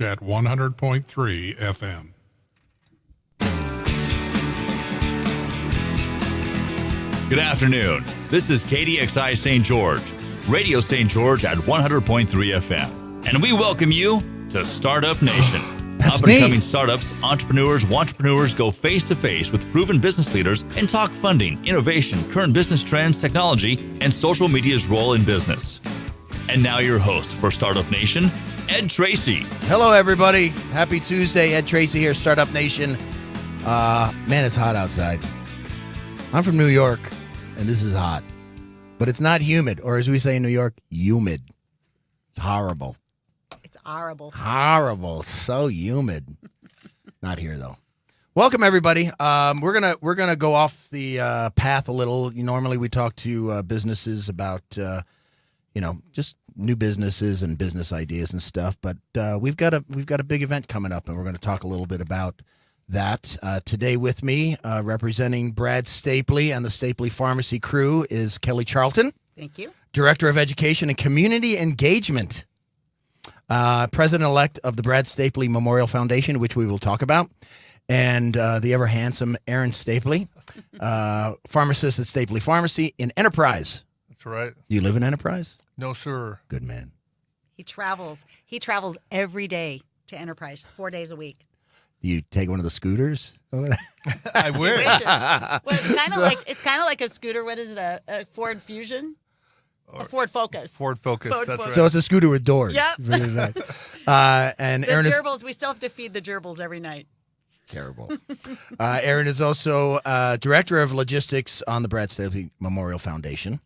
at 100.3 FM. Good afternoon. This is KDXI St. George, Radio St. George at 100.3 FM. And we welcome you to Startup Nation. That's me. Up-and-coming startups, entrepreneurs go face-to-face with proven business leaders and talk funding, innovation, current business trends, technology, and social media's role in business. And now your host for Startup Nation, Ed Tracey. Hello, everybody. Happy Tuesday. Ed Tracey here, Startup Nation. Man, it's hot outside. I'm from New York, and this is hot. But it's not humid, or as we say in New York, humid. It's horrible. It's horrible. Horrible. So humid. Not here, though. Welcome, everybody. We're gonna go off the path a little. Normally, we talk to businesses about just new businesses and business ideas and stuff. But we've got a big event coming up, and we're going to talk a little bit about that. Today with me, representing Brad Stapley and the Stapley Pharmacy crew, is Kelli Charlton. Thank you. Director of Education and Community Engagement. President-elect of the Brad Stapley Memorial Foundation, which we will talk about. And the ever-handsome Aaron Stapley, pharmacist at Stapley Pharmacy in Enterprise. That's right. Do you live in Enterprise? No, sir. Good man. He travels every day to Enterprise, 4 days a week. Do you take one of the scooters over there? I wish. Well, it's kind of like a scooter. What is it? A Ford Fusion? A Ford Focus. Ford Focus. That's right. So it's a scooter with doors. Yep. And the Aaron gerbils. We still have to feed the gerbils every night. It's terrible. Aaron is also Director of Logistics on the Brad Stapley Memorial Foundation.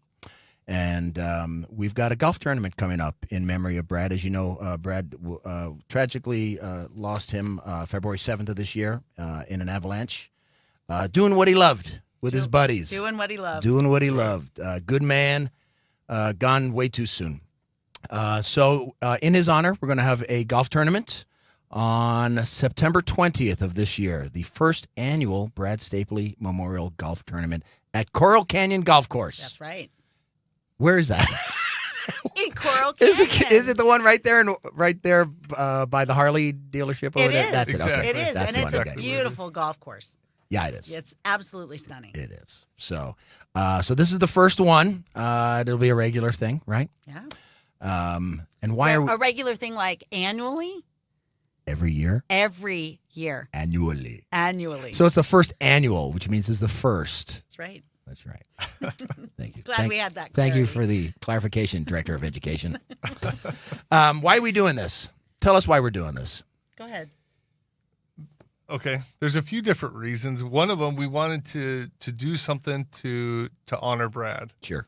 And we've got a golf tournament coming up in memory of Brad. As you know, Brad tragically lost him February 7th of this year in an avalanche, doing what he loved with his buddies. Doing what he loved. Good man, gone way too soon. So in his honor, we're going to have a golf tournament on September 20th of this year, the first annual Brad Stapley Memorial Golf Tournament at Coral Canyon Golf Course. That's right. Where is that? In Coral Canyon. Is it the one right there by the Harley dealership over there? That's exactly. it. Okay. It is, That's and the it's one. a Okay. beautiful golf course. Yeah, it is. It's absolutely stunning. It is. So this is the first one. It'll be a regular thing, right? Yeah. And why are we a regular thing like annually? every year? Every year. Annually. So it's the first annual, which means it's the first. that's right. That's right. Thank you. Glad we had that Thank you clarity. for the clarification, Director of Education. Why are we doing this? Tell us why we're doing this. Go ahead. Okay. There's a few different reasons. One of them, we wanted to do something to honor Brad. Sure.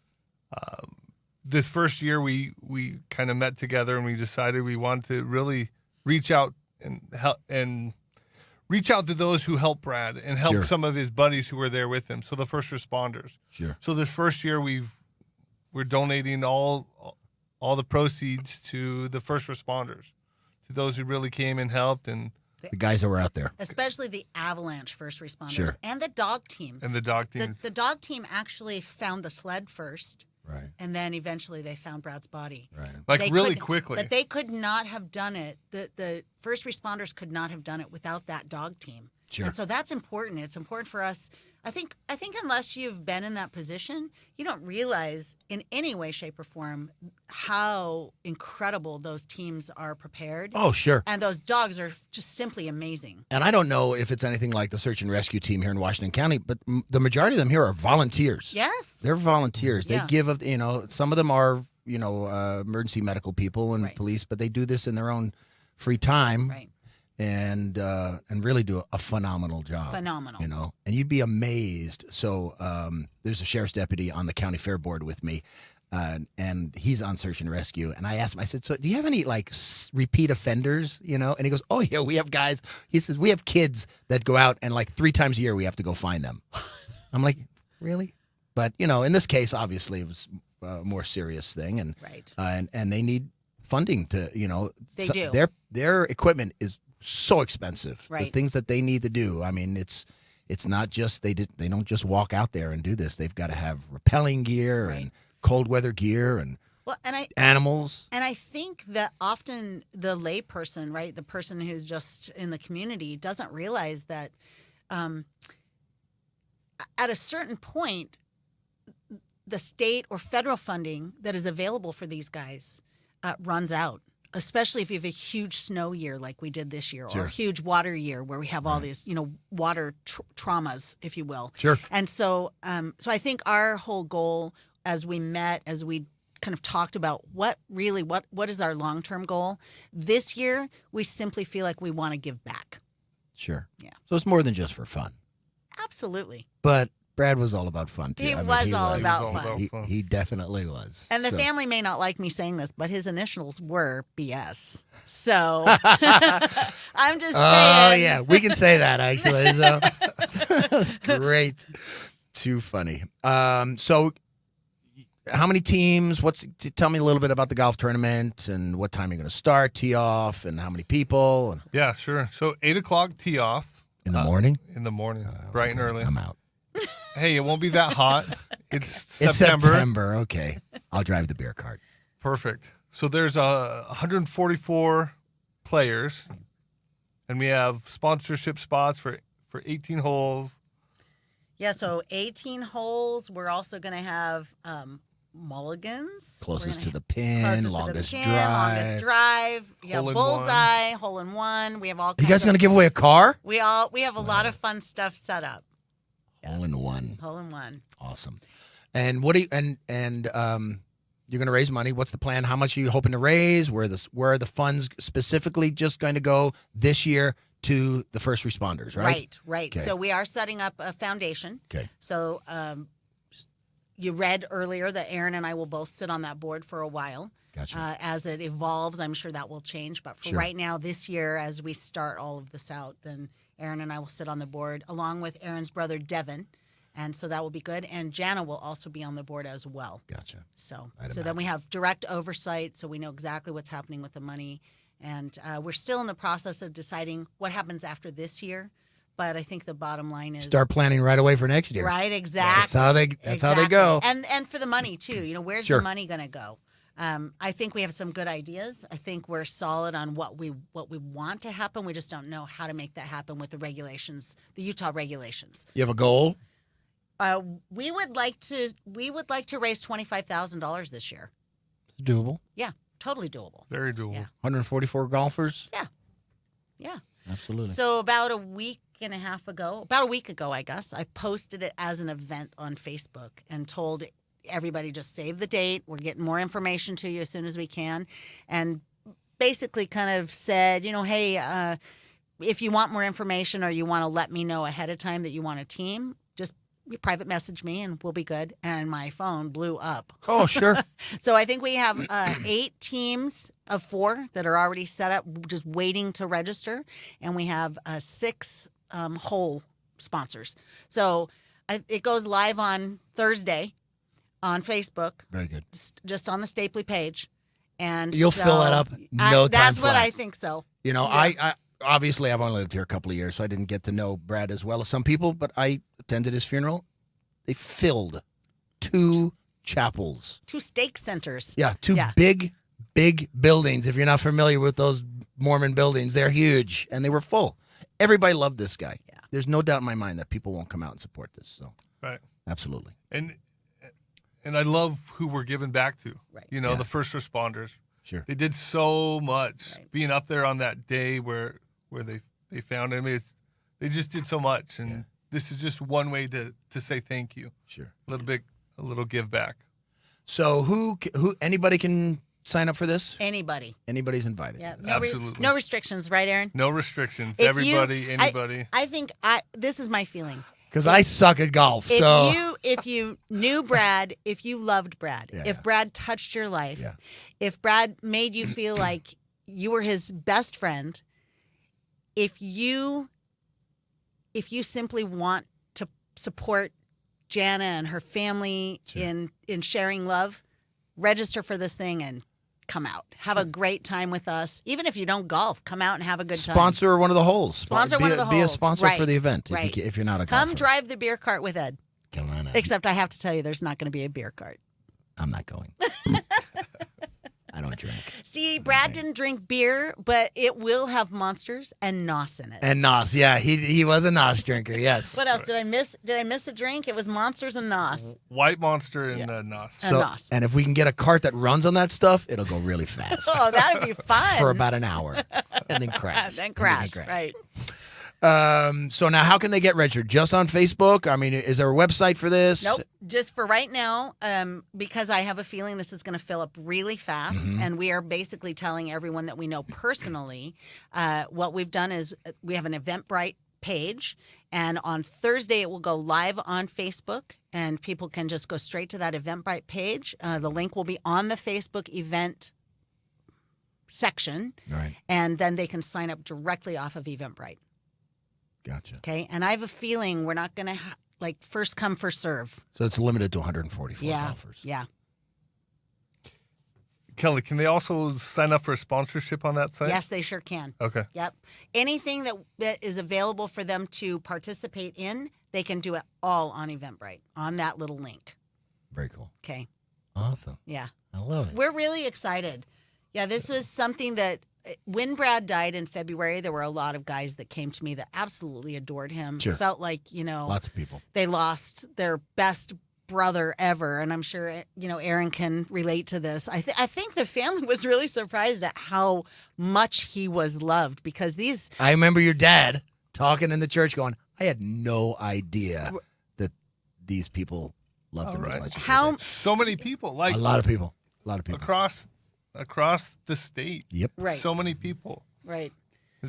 This first year, we kind of met together and we decided we wanted to really reach out and help and reach out to those who helped Brad and help Sure. some of his buddies who were there with him. So the first responders. Sure. So this first year, we're donating all the proceeds to the first responders, to those who really came and helped, and The guys that were out there. Especially the avalanche first responders Sure. and the dog team. the dog team. The dog team actually found the sled first, Right. and then eventually they found Brad's body. Right. Like They really couldn't- quickly. But they could not have done it. The first responders could not have done it without that dog team. Sure. And so that's important. It's important for us. I think unless you've been in that position, you don't realize in any way, shape, or form how incredible those teams are prepared. Oh, sure. And those dogs are just simply amazing. And I don't know if it's anything like the search and rescue team here in Washington County, but the majority of them here are volunteers. Yes. They're volunteers. Yeah. They give of, some of them are, emergency medical people and Right. police, but they do this in their own free time. Right. And really do a phenomenal job. Phenomenal. And you'd be amazed. So there's a sheriff's deputy on the county fair board with me, and he's on search and rescue. And I asked him, I said, so do you have any repeat offenders? And he goes, oh yeah, we have guys. He says we have kids that go out and 3 times a year we have to go find them. I'm like, really? But in this case, obviously it was a more serious thing, and Right. And they need funding to They do. Their equipment is so expensive. The Right. things that they need to do. I mean, it's not just they don't just walk out there and do this. They've got to have rappelling gear Right. and cold weather gear and Well, animals. And I think that often the lay person, right, the person who's just in the community, doesn't realize that at a certain point, the state or federal funding that is available for these guys runs out, especially if you have a huge snow year like we did this year, or a huge water year where we have all these, water traumas, if you will. Sure. And so I think our whole goal as we kind of talked about what is our long-term goal, this year we simply feel like we want to give back. Sure. Yeah. So it's more than just for fun. Absolutely. But Brad was all about fun, too. He was all about fun. He definitely was. And the family may not like me saying this, but his initials were BS. So I'm just saying. Oh, yeah. We can say that, actually. So. That's great. Too funny. So how many teams? Tell me a little bit about the golf tournament and what time you're going to start, tee off, and how many people. And Yeah, sure. So 8 o'clock tee off. in the morning? In the morning, bright and early. I'm out. Hey, it won't be that hot. It's It's September. September. Okay. I'll drive the beer cart. Perfect. So there's 144 players, and we have sponsorship spots for 18 holes. Yeah, so 18 holes. We're also going to have mulligans. Closest to the Closest pin, to longest the pin, drive. longest drive. Yeah, Hole in bullseye, hole in one. We have all. You guys going to give away a car? We have a lot of fun stuff set up. Hole in one. Hole in one. Awesome. And what do you you're going to raise money. What's the plan? How much are you hoping to raise? Where are the funds specifically just going to go this year to the first responders, right? Right. Okay. So we are setting up a foundation. Okay. So you read earlier that Aaron and I will both sit on that board for a while. Gotcha. As it evolves, I'm sure that will change. But for right now, this year, as we start all of this out, then Aaron and I will sit on the board along with Aaron's brother, Devin. And so that will be good. And Jana will also be on the board as well. Gotcha. So then we have direct oversight, so we know exactly what's happening with the money. And we're still in the process of deciding what happens after this year. But I think the bottom line is Start planning right away for next year. right. Exactly. That's how they go. And for the money too. Where's the money going to go? I think we have some good ideas. I think we're solid on what we want to happen. We just don't know how to make that happen with the regulations, the Utah regulations. You have a goal? We would like to raise $25,000 this year. It's doable. Yeah, totally doable. Very doable. Yeah. 144 golfers? Yeah. Absolutely. So about a week ago, I guess, I posted it as an event on Facebook and told everybody just save the date. We're getting more information to you as soon as we can. And basically kind of said, hey, if you want more information or you want to let me know ahead of time that you want a team, just private message me and we'll be good. And my phone blew up. Oh, sure. So I think we have 8 teams of 4 that are already set up, just waiting to register. And we have 6 whole sponsors. So it goes live on Thursday on Facebook. Very good. Just on the Stapley page. And You'll fill it up no time That's what flat. I think so. I obviously I've only lived here a couple of years, so I didn't get to know Brad as well as some people, but I attended his funeral. They filled 2 chapels. 2 stake centers. Yeah, 2 big buildings. If you're not familiar with those Mormon buildings, they're huge, and they were full. Everybody loved this guy. Yeah. There's no doubt in my mind that people won't come out and support this. So, Right. Absolutely. And I love who we're giving back to. Right. The first responders. Sure. They did so much. Right. Being up there on that day where they found him, they just did so much, and this is just one way to say thank you. Sure. A little give back. So who anybody can sign up for this? Anybody. Anybody's invited. Yeah. to this. Absolutely. No restrictions, right, Aaron? No restrictions. If Anybody. I think this is my feeling. Because I suck at golf, so If you knew Brad, if you loved Brad, Yeah. if Brad touched your life, Yeah. if Brad made you feel like you were his best friend, if you simply want to support Jana and her family in sharing love, register for this thing and come out. Have a great time with us. Even if you don't golf, come out and have a good time. sponsor one of the holes. Sponsor Be one a- of the Be a holes. sponsor Right. for the event Right. if you're not a Come golfer. drive the beer cart with Ed. Come on out. Except I have to tell you, there's not going to be a beer cart. I'm not going. I don't drink. See, Brad didn't drink beer, but it will have monsters and nos in it. And Nos, yeah, he was a Nos drinker. Yes. What else did I miss? Did I miss a drink? It was monsters and nos. White Monster and Nos. And Nos. And if we can get a cart that runs on that stuff, it'll go really fast. Oh, that'd be fun. For about an hour, and then crash. Then crash. Right. So now, how can they get registered? Just on Facebook? I mean, is there a website for this? Nope. Just for right now, because I have a feeling this is going to fill up really fast, and we are basically telling everyone that we know personally. What we've done is we have an Eventbrite page, and on Thursday it will go live on Facebook, and people can just go straight to that Eventbrite page. The link will be on the Facebook event section, Right. and then they can sign up directly off of Eventbrite. Gotcha. Okay, and I have a feeling we're not going to first come, first serve. So it's limited to 144 Yeah, golfers. yeah. Kelly, can they also sign up for a sponsorship on that site? Yes, they sure can. Okay. Yep. Anything that is available for them to participate in, they can do it all on Eventbrite, on that little link. Very cool. Okay. Awesome. Yeah. I love it. We're really excited. Yeah, this was something that when Brad died in February, there were a lot of guys that came to me that absolutely adored him. Sure. Felt like, Lots of people. they lost their best brother ever. And I'm sure, Aaron can relate to this. I think the family was really surprised at how much he was loved because I remember your dad talking in the church going, I had no idea that these people loved him as much as they did. So many people, like A lot of people. across the state. Yep. Right. So many people. Right.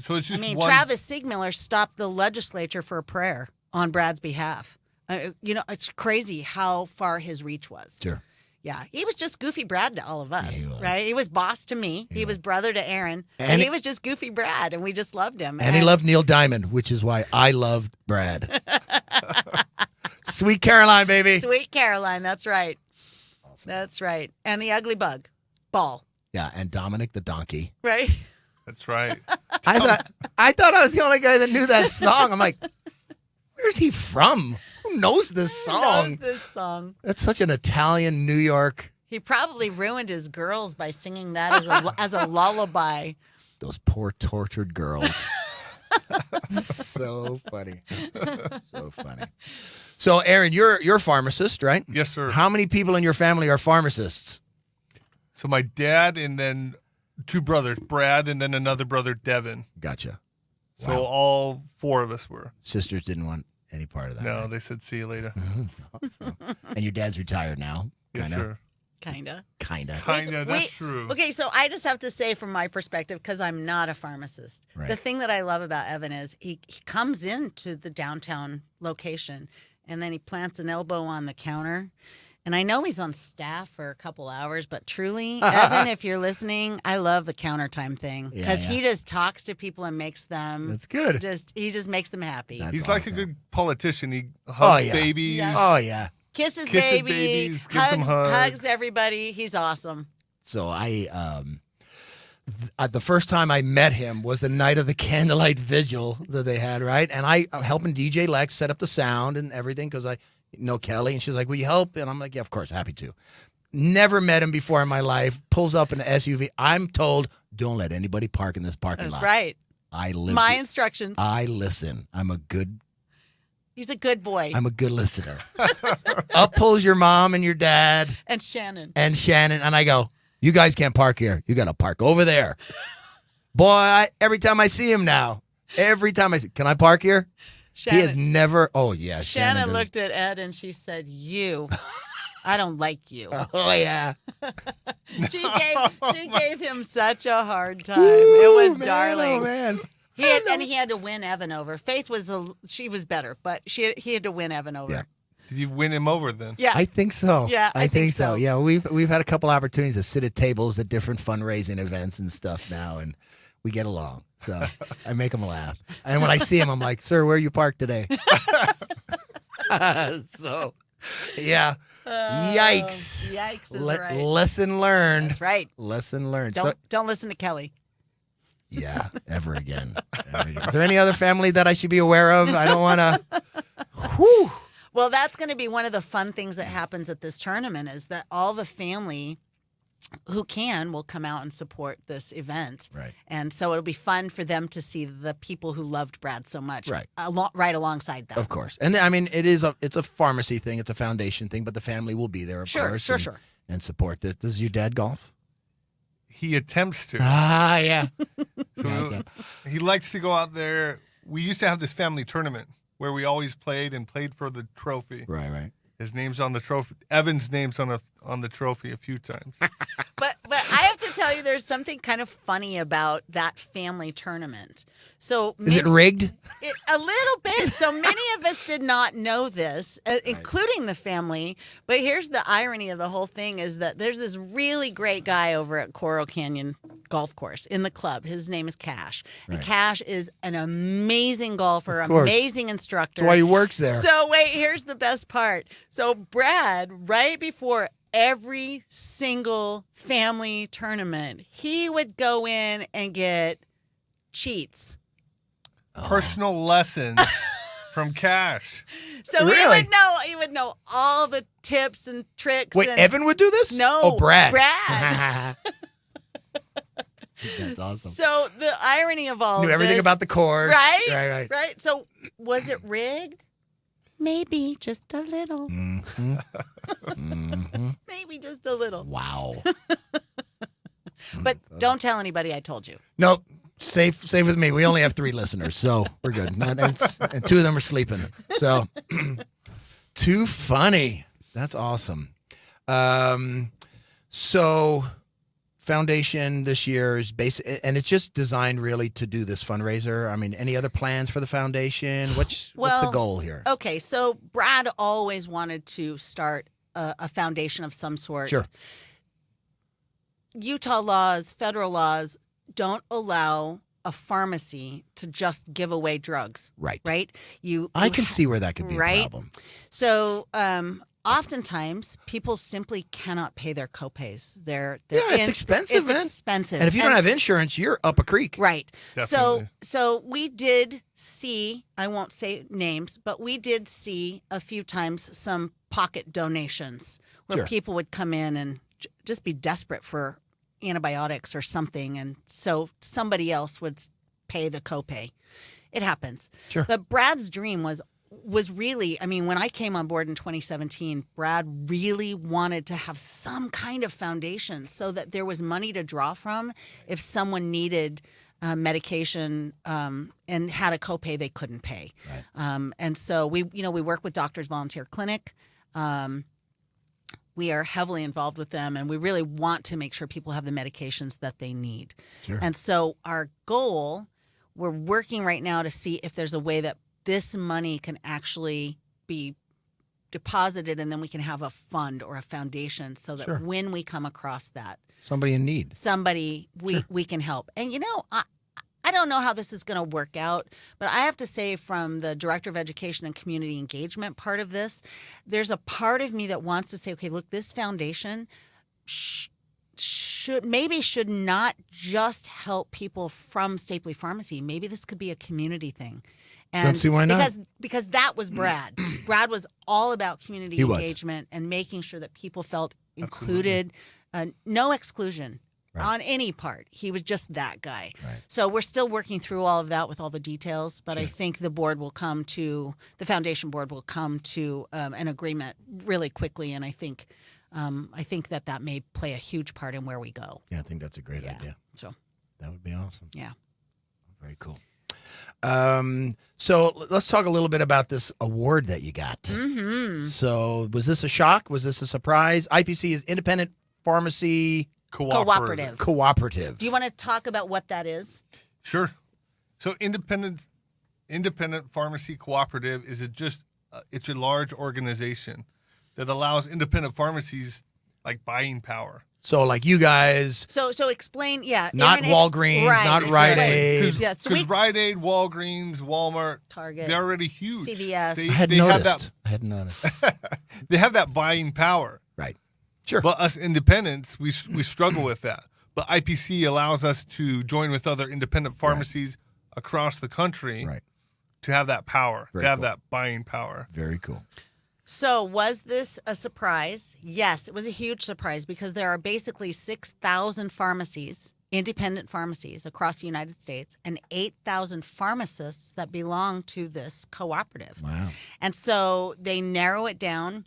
So it's just one. Travis Sigmiller stopped the legislature for a prayer on Brad's behalf. It's crazy how far his reach was. Sure. Yeah, he was just Goofy Brad to all of us, he was. right? He was boss to me. He was brother to Aaron. And And he he was just Goofy Brad, and we just loved him. And he loved Neil Diamond, which is why I loved Brad. Sweet Caroline, baby. Sweet Caroline, that's right. That's right. And the ugly ball, Yeah, and Dominic the donkey. right? That's right. I thought I was the only guy that knew that song. I'm like, where's he from? Who knows this Who song? knows this song? That's such an Italian New York. He probably ruined his girls by singing that as a lullaby. Those poor tortured girls. So funny. So funny. So, Aaron, you're a pharmacist, right? Yes, sir. How many people in your family are pharmacists? So my dad and then two brothers, Brad and then another brother, Devin. Gotcha. So Wow. all four of us were. Sisters didn't want any part of that. No, right? they said see you later. That's awesome. And your dad's retired now? Yes, Kinda? sir. Kinda. Kinda. Kinda, that's true. Okay, so I just have to say from my perspective, because I'm not a pharmacist, Right. the thing that I love about Evan is he comes into the downtown location and then he plants an elbow on the counter. And I know he's on staff for a couple hours, but truly, Evan, if you're listening, I love the counter time thing because Yeah, yeah. he just talks to people and makes them. That's good. He just makes them happy. That's He's like a awesome. good politician. He hugs yeah. babies. Yeah. Oh, yeah. Kisses Kisses baby, babies, gives them hugs. hugs everybody. He's awesome. So the first time I met him was the night of the candlelight vigil that they had, right? And I'm helping DJ Lex set up the sound and everything because I know Kelly. And she's like, will you help? And I'm like, yeah, of course, happy to. Never met him before in my life. Pulls up in an SUV. I'm told, don't let anybody park in this parking That's lot. right. I live. My instructions. I listen. He's a good boy. I'm a good listener. Up pulls your mom and your dad And Shannon. and Shannon. And I go, you guys can't park here. You got to park over there. Boy, every time I see him now, can I park here? Shannon, He has never. Oh, yeah. Shannon does- looked at Ed and she said, "You, I don't like you." Oh, yeah. She gave him such a hard time. It was Man, darling. Oh, man. He had to win Evan over. Faith she was better, but he had to win Evan over. Yeah. Did you win him over then? Yeah. I think so. Yeah, I think so. Yeah, we've had a couple opportunities to sit at tables at different fundraising events and stuff now, and we get along. So I make him laugh. And when I see him, I'm like, sir, where are you parked today? So, yeah. Yikes. Yikes is right. Lesson learned. That's right. Lesson learned. Don't listen to Kelly. Yeah, ever again. Is there any other family that I should be aware of? I don't want to. Whew. Well, that's going to be one of the fun things that happens at this tournament is that all the family who can will come out and support this event. Right. And so it'll be fun for them to see the people who loved Brad so much Right. right alongside them. Of course. And I mean, it's a pharmacy thing. It's a foundation thing, but the family will be there, of course. Sure. And support this. Does your dad golf? He attempts to. Yeah. So he likes to go out there. We used to have this family tournament where we always played for the trophy. Right. His name's on the trophy. Evan's name's on the trophy a few times. But I have to tell you, there's something kind of funny about that family tournament. So Is it rigged? A little bit. So many of us did not know this, including the family. But here's the irony of the whole thing is that there's this really great guy over at Coral Canyon Golf Course in the club. His name is Cash. And Cash is an amazing golfer, amazing instructor. That's why he works there. So wait, here's the best part. So Brad, right before every single family tournament, he would go in and get cheats. Personal lessons from Cash. So Really? he would know all the tips and tricks. Wait, and Evan would do this? No, Oh, Brad. Brad. That's awesome. So the irony of all Knew of everything this, about the course. Right. So was it rigged? Maybe just a little. Mm-hmm. Maybe just a little. Wow. But don't tell anybody I told you. Nope. Safe with me. We only have 3 listeners, so we're good. And 2 of them are sleeping. So, too funny. That's awesome. So, foundation this year is and it's just designed really to do this fundraiser. I mean, any other plans for the foundation? What's the goal here? Okay, so Brad always wanted to start a foundation of some sort. Sure. Utah laws, federal laws don't allow a pharmacy to just give away drugs. Right. Right? I can see where that could be a right? problem. So, oftentimes people simply cannot pay their copays. It's expensive, It's man. expensive. And if you don't have insurance, you're up a creek. Right. Definitely. So we did see, I won't say names, but we did see a few times some pocket donations where Sure. people would come in and just be desperate for antibiotics or something, and so somebody else would pay the copay. It happens. Sure. But Brad's dream was really, I mean, when I came on board in 2017, Brad really wanted to have some kind of foundation so that there was money to draw from if someone needed medication and had a copay they couldn't pay. Right. And so we work with Doctors Volunteer Clinic. We are heavily involved with them, and we really want to make sure people have the medications that they need. Sure. And so our goal, we're working right now to see if there's a way that this money can actually be deposited, and then we can have a fund or a foundation so that Sure. when we come across that, Somebody in need. we can help. And I don't know how this is going to work out, but I have to say, from the Director of Education and Community Engagement part of this, there's a part of me that wants to say, okay, look, this foundation should not just help people from Stapley Pharmacy. Maybe this could be a community thing. And Don't see why not. Because that was Brad. Brad was all about community He was. engagement and making sure that people felt included, no exclusion. Right. On any part. He was just that guy. Right. So we're still working through all of that with all the details, but I think the foundation board will come to an agreement really quickly, and I think that may play a huge part in where we go. Yeah, I think that's a great idea. So That would be awesome. yeah. Very cool. So let's talk a little bit about this award that you got. Mm-hmm. So was this a shock? Was this a surprise? IPC is Independent Pharmacy Cooperative. Do you want to talk about what that is? Sure. So independent pharmacy cooperative is it's a large organization that allows independent pharmacies like buying power. So like you guys, So explain, yeah. not Aaron, Walgreens, not Rite Aid. Because Yeah, so Rite Aid, Walgreens, Walmart, Target, they're already huge. CVS. I hadn't noticed. They have that buying power. Right. Sure. But us independents, we struggle with that. But IPC allows us to join with other independent pharmacies across the country Right. to have that power, Very to have cool. that buying power. Very cool. So was this a surprise? Yes, it was a huge surprise because there are basically 6,000 pharmacies, independent pharmacies across the United States, and 8,000 pharmacists that belong to this cooperative. Wow. And so they narrow it down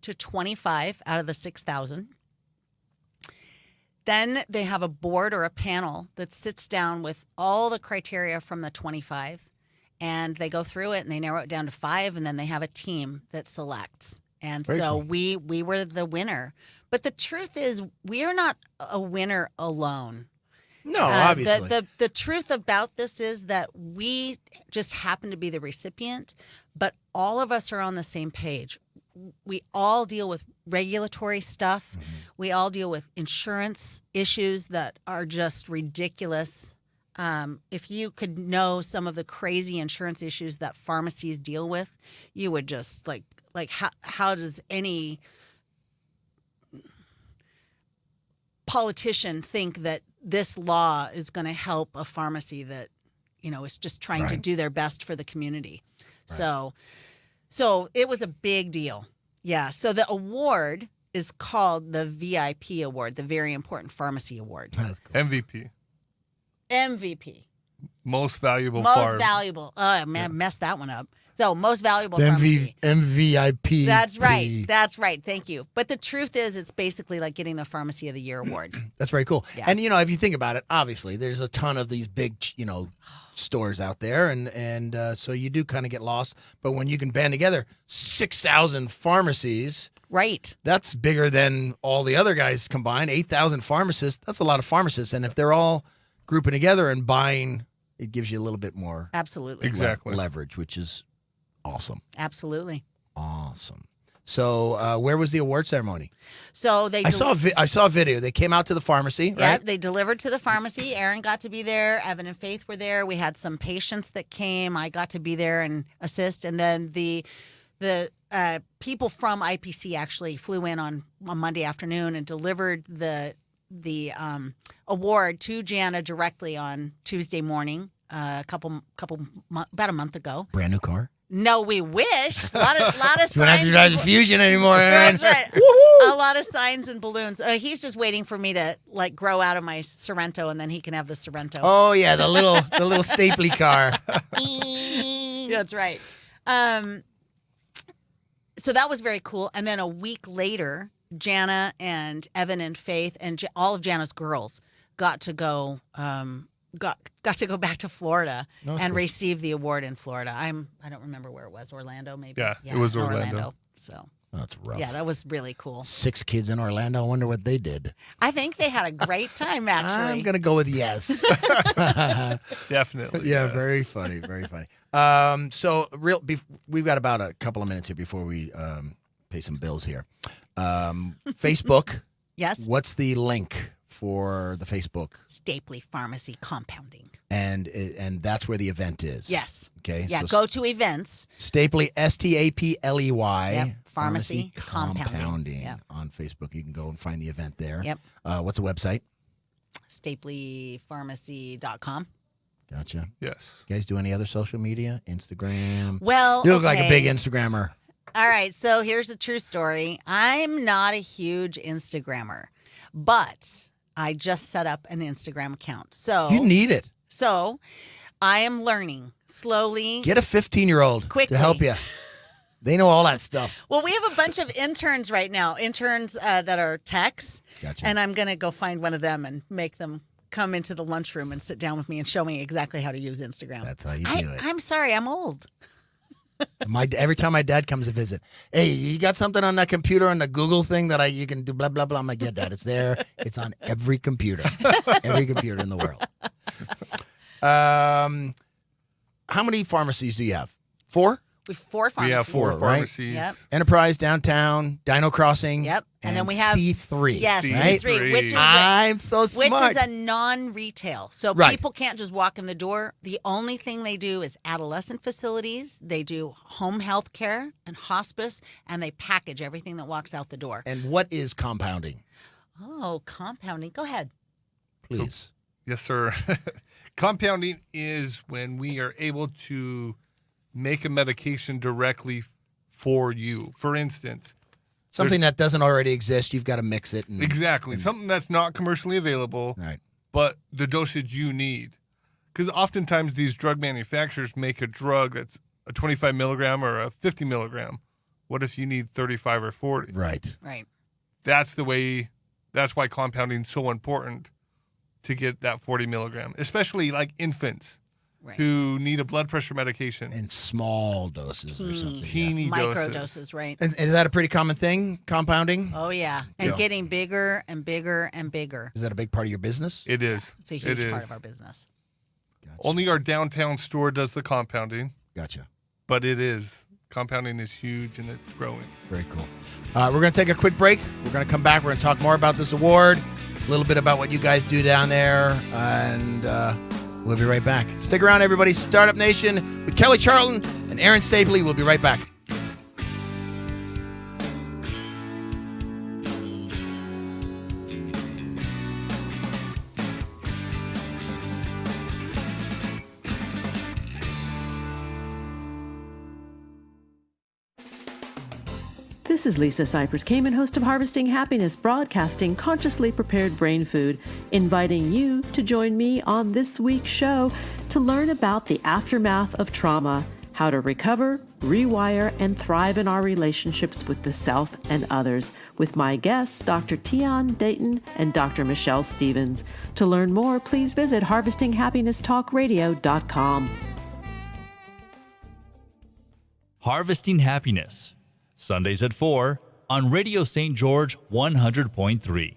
to 25 out of the 6,000. Then they have a board or a panel that sits down with all the criteria from the 25. And they go through it and they narrow it down to 5, and then they have a team that selects. And Very so cool. we were the winner. But the truth is, we are not a winner alone. No, obviously. The truth about this is that we just happen to be the recipient, but all of us are on the same page. We all deal with regulatory stuff. Mm-hmm. We all deal with insurance issues that are just ridiculous. If you could know some of the crazy insurance issues that pharmacies deal with, you would just like how does any politician think that this law is going to help a pharmacy that, is just trying to Right. do their best for the community? So it was a big deal. Yeah. So the award is called the VIP award, the Very Important Pharmacy Award. That's cool. MVP. Most valuable Most farm. valuable. Oh, I messed that one up. So most valuable The pharmacy. MVIP. That's right. That's right. Thank you. But the truth is, it's basically like getting the Pharmacy of the Year award. That's very cool. Yeah. And if you think about it, obviously there's a ton of these big, stores out there, and so you do kind of get lost. But when you can band together 6,000 pharmacies, Right. that's bigger than all the other guys combined. 8,000 pharmacists. That's a lot of pharmacists, and if they're all grouping together and buying, it gives you a little bit more Absolutely. Exactly. leverage, which is awesome. Absolutely. Awesome. So, where was the award ceremony? So they. I saw a video. They came out to the pharmacy, Yeah, right? they delivered to the pharmacy. Aaron got to be there. Evan and Faith were there. We had some patients that came. I got to be there and assist. And then the people from IPC actually flew in on Monday afternoon and delivered the award to Jana directly on Tuesday morning. About a month ago. Brand new car. No, we wish. A lot of You don't have signs. to drive the Fusion anymore, Aaron. That's right. Woo-hoo! A lot of signs and balloons. He's just waiting for me to grow out of my Sorrento, and then he can have the Sorrento. Oh yeah, the little Stapley car. That's right. So that was very cool. And then a week later, Jana and Evan and Faith and all of Jana's girls got to go got to go back to Florida and receive the award in Florida. I don't remember where it was. Orlando, maybe. Yeah, it was in Orlando. So That's rough. yeah, that was really cool. 6 kids in Orlando. I wonder what they did. I think they had a great time. Actually, I'm gonna go with yes. Definitely. Yeah, yes. very funny, very funny. So we've got about a couple of minutes here before we pay some bills here. Facebook. Yes. What's the link for the Facebook? Stapley Pharmacy Compounding. And that's where the event is. Yes. Okay. Yeah. so Go to events. Stapley, Stapley. Yep, Pharmacy Compounding. Yep. On Facebook. You can go and find the event there. Yep. What's the website? StapleyPharmacy.com. Gotcha. Yes. You guys do any other social media? Instagram? Well, You look like a okay. big Instagrammer. All right, so here's a true story. I'm not a huge Instagrammer, but I just set up an Instagram account. You need it. So I am learning slowly. Get a 15-year-old Quickly. to help you. They know all that stuff. Well, we have a bunch of interns right now, that are techs, Gotcha. and I'm going to go find one of them and make them come into the lunchroom and sit down with me and show me exactly how to use Instagram. That's how you do it. I'm sorry, I'm old. Every time my dad comes to visit, hey, you got something on that computer on the Google thing that you can do blah, blah, blah. I'm like, yeah, Dad, it's there. It's on every computer. Every computer in the world. How many pharmacies do you have? 4? We have 4 We pharmacies. have 4 right? pharmacies. Yep. Enterprise, Downtown, Dino Crossing. Yep. And then we have- C3. Yes, right? C3, which is I'm so which smart. is a non-retail. So Right. people can't just walk in the door. The only thing they do is adolescent facilities. They do home health care and hospice, and they package everything that walks out the door. And what is compounding? Oh, compounding. Go ahead. Please. Yes, sir. Compounding is when we are able to make a medication directly for you. For instance, Something that doesn't already exist, you've got to mix it. exactly. Something that's not commercially available, Right. but the dosage you need. Because oftentimes these drug manufacturers make a drug that's a 25 milligram or a 50 milligram. What if you need 35 or 40? Right. Right. That's why compounding is so important to get that 40 milligram, especially like infants Right. who need a blood pressure medication. In small doses or something. Teeny Micro doses. doses, right? And is that a pretty common thing, compounding? Oh, yeah. And Yeah. getting bigger and bigger and bigger. Is that a big part of your business? It is. It's a huge It part is. of our business. Only our downtown store does the compounding, Gotcha. but it is. Compounding is huge and it's growing. Very cool. We're going to take a quick break. We're going to come back. We're going to talk more about this award, a little bit about what you guys do down there, and we'll be right back. Stick around, everybody. Startup Nation with Kelli Charlton and Aaron Stapley. We'll be right back. This is Lisa Cypers Kamen, host of Harvesting Happiness, broadcasting consciously prepared brain food, inviting you to join me on this week's show to learn about the aftermath of trauma, how to recover, rewire, and thrive in our relationships with the self and others, with my guests, Dr. Tian Dayton and Dr. Michelle Stevens. To learn more, please visit harvestinghappinesstalkradio.com. Harvesting Happiness, Sundays at 4 on Radio St. George 100.3.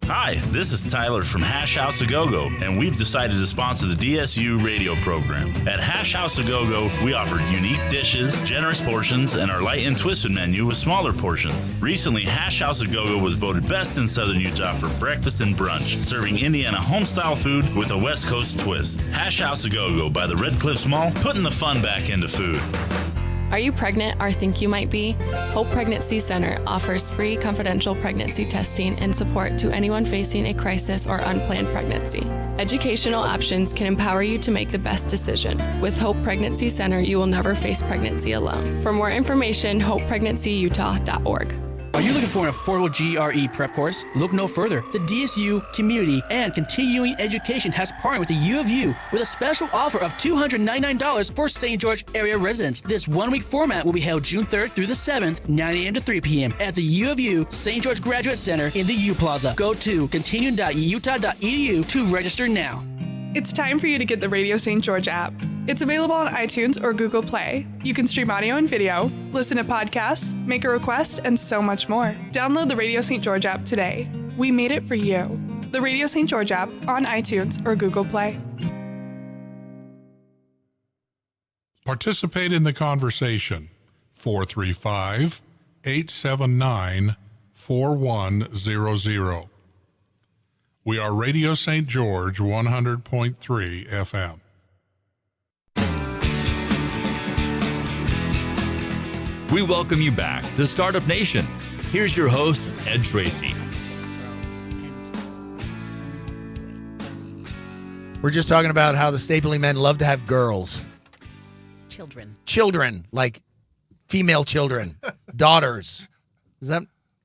Hi, this is Tyler from Hash House A Go-Go, and we've decided to sponsor the DSU radio program. At Hash House A Go-Go, we offer unique dishes, generous portions, and our light and twisted menu with smaller portions. Recently, Hash House A Go-Go was voted best in Southern Utah for breakfast and brunch, serving Indiana home-style food with a West Coast twist. Hash House A Go-Go by the Red Cliffs Mall, putting the fun back into food. Are you pregnant or think you might be? Hope Pregnancy Center offers free confidential pregnancy testing and support to anyone facing a crisis or unplanned pregnancy. Educational options can empower you to make the best decision. With Hope Pregnancy Center, you will never face pregnancy alone. For more information, hopepregnancyutah.org. Are you looking for an affordable GRE prep course? Look no further. The DSU Community and Continuing Education has partnered with the U of U with a special offer of $299 for St. George area residents. This one-week format will be held June 3rd through the 7th, 9 a.m. to 3 p.m. at the U of U St. George Graduate Center in the U Plaza. Go to continuing.utah.edu to register now. It's time for you to get the Radio St. George app. It's available on iTunes or Google Play. You can stream audio and video, listen to podcasts, make a request, and so much more. Download the Radio St. George app today. We made it for you. The Radio St. George app on iTunes or Google Play. Participate in the conversation. 435-879-4100. We are Radio St. George 100.3 FM. We welcome you back to Startup Nation. Here's your host, Ed Tracey. We're just talking about how the Stapley men love to have girls. Children, like female children, daughters. Is that?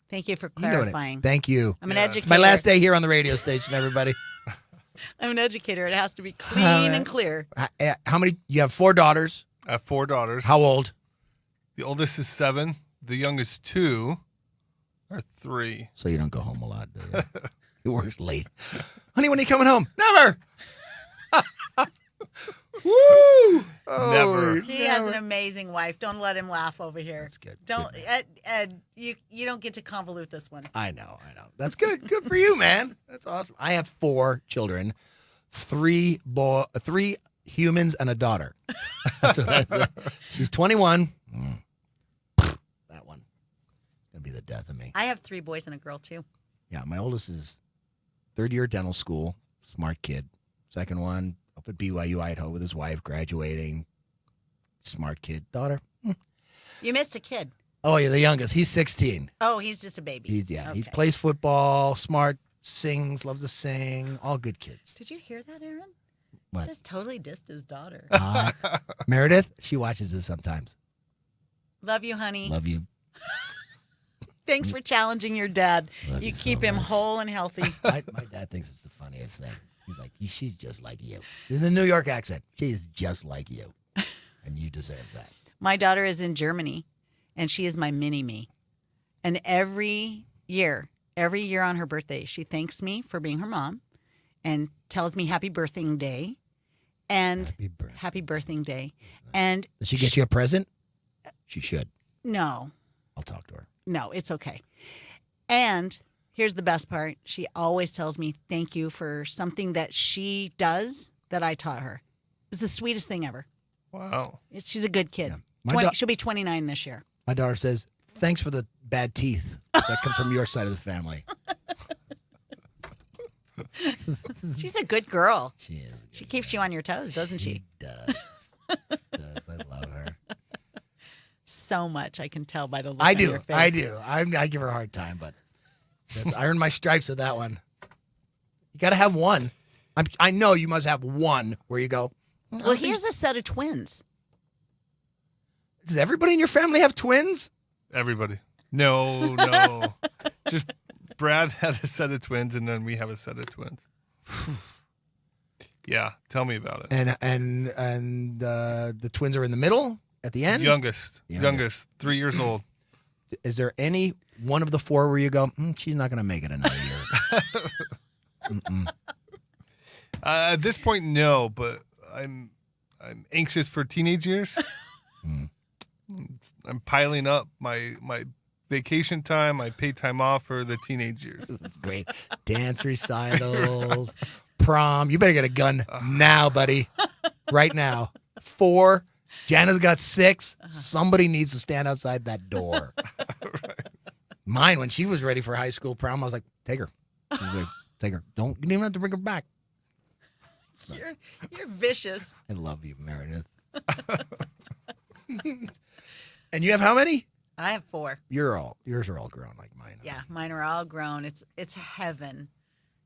Thank you for You know clarifying. Thank you. I'm an educator. It's my last day here on the radio station, everybody. I'm an educator. It has to be clean and clear. How many? You have 4 daughters. I have 4 daughters. How old? The oldest is 7. The youngest 2 are 3. So you don't go home a lot, do you? He works late. Honey, when are you coming home? Never. Woo! Oh, Never. He has an amazing wife. Don't let him laugh over here. That's good. Don't, Good, Ed, you don't get to convolute this one. I know. That's good. Good for you, man. That's awesome. I have 4 children, 3 humans and a daughter. She's 21. That one gonna be the death of me. I have 3 boys and a girl too. Yeah, my oldest is 3rd year dental school, smart kid. Second one up at BYU Idaho with his wife, graduating, smart kid. Daughter. You missed a kid. Oh yeah, the youngest. He's 16. Oh, he's just a baby. He Okay. plays football, smart, sings, loves to sing. All good kids. Did you hear that, Aaron? What? Just totally dissed his daughter. Meredith, she watches this sometimes. Love you, honey. Love you. Thanks for challenging your dad. Love You you keep so him much. whole and healthy. My dad thinks it's the funniest thing. He's like, she's just like you. In the New York accent, she is just like you. And you deserve that. My daughter is in Germany, and she is my mini-me. And every year on her birthday, she thanks me for being her mom and tells me happy birthing day. And happy birthing day. And Does she get you a present? She should. No. I'll talk to her. No, it's okay. And here's the best part. She always tells me thank you for something that she does that I taught her. It's the sweetest thing ever. Wow. She's a good kid. Yeah. She'll be 29 this year. My daughter says, thanks for the bad teeth that comes from your side of the family. She's a good girl. She is. She keeps you on your toes, doesn't she? She does. I love her. So much, I can tell by the look I on do. your face. I do. I give her a hard time, but I earned my stripes with that one. You got to have one. I know you must have one where you go, Well, he has a set of twins. does everybody in your family have twins? Everybody. No. Just Brad had a set of twins, and then we have a set of twins. Yeah, tell me about it. And the twins are in the middle at the end? Youngest, 3 years old. Is there any one of the four where you go, she's not going to make it another year? At this point, no, but I'm anxious for teenage years. I'm piling up my vacation time, my paid time off for the teenage years. This is great. Dance recitals, prom. You better get a gun now, buddy. Right now. 4. Jana's got 6. Somebody needs to stand outside that door. Right. Mine, when she was ready for high school prom, I was like, take her. She was like, take her. You don't even have to bring her back. You're vicious. I love you, Meredith. And you have how many? I have 4. Yours are all grown like mine. Yeah, mine are all grown. It's heaven.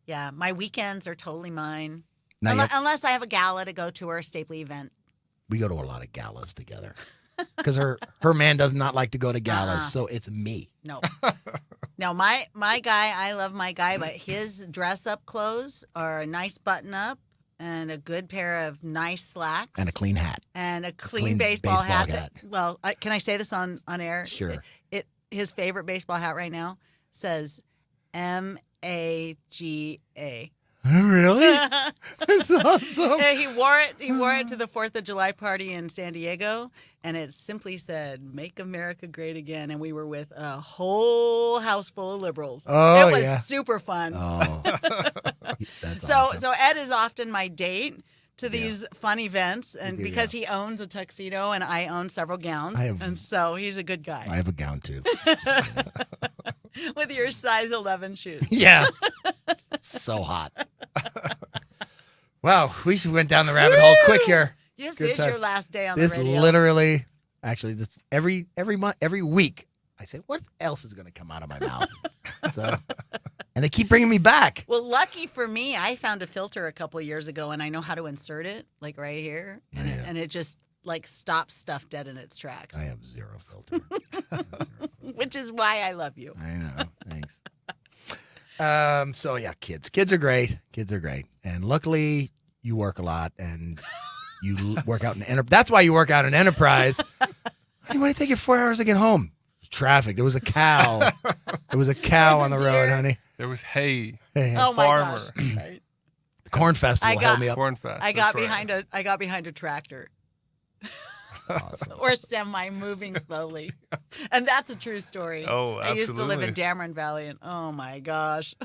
Yeah, my weekends are totally mine. Unless I have a gala to go to or a Stapley event. We go to a lot of galas together. Because her man does not like to go to galas, so it's me. No. No, my guy, I love my guy, but his dress-up clothes are a nice button-up and a good pair of nice slacks. And a clean hat. And a clean baseball hat. hat. Well, can I say this on air? Sure. His favorite baseball hat right now says MAGA. Really? That's awesome. Yeah, he wore it to the 4th of July party in San Diego, and it simply said, "Make America Great Again," and we were with a whole house full of liberals. Oh, it was yeah. super fun. Oh, that's awesome. So Ed is often my date to these fun events, and because he owns a tuxedo and I own several gowns, and so he's a good guy. I have a gown too. With your size 11 shoes. Yeah. So hot. Wow, we went down the rabbit hole quick here. This Good is time. your last day on This the radio. literally, actually, this every month, every week, I say, what else is going to come out of my mouth? So, and they keep bringing me back. Well, lucky for me, I found a filter a couple of years ago, and I know how to insert it, like right here, and it just like stops stuff dead in its tracks. I have zero filter. Which is why I love you. I know. Thanks. So yeah, kids are great. Kids are great. And luckily you work a lot and you work out in enterprise. That's why you work out in enterprise. Why do you take you 4 hours to get home? Traffic. There was a cow. There was a cow on the road, honey. There was hay. Oh my Farmer. gosh. Right. The Corn Festival held me up. Corn Fest. I got behind a tractor. Awesome. Or semi moving slowly. And that's a true story. Oh, I used to live in absolutely. Dameron Valley, and oh my gosh.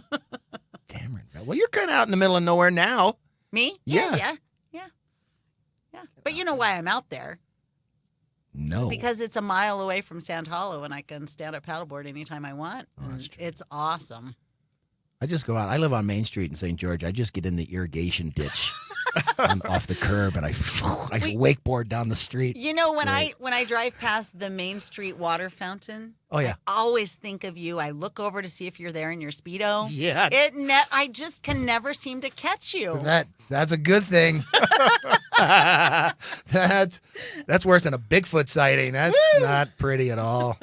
Dameron. Well, you're kind of out in the middle of nowhere now. Me? Yeah. Yeah. But you know why I'm out there? No. Because it's a mile away from Sand Hollow, and I can stand up paddleboard anytime I want. Oh, that's true. It's awesome. I just go out. I live on Main Street in St. George. I just get in the irrigation ditch off the curb, and I wakeboard down the street. You know, when I drive past the Main Street water fountain, Oh, yeah. I always think of you. I look over to see if you're there in your Speedo. Yeah. I just can never seem to catch you. That's a good thing. That's worse than a Bigfoot sighting. That's not pretty at all.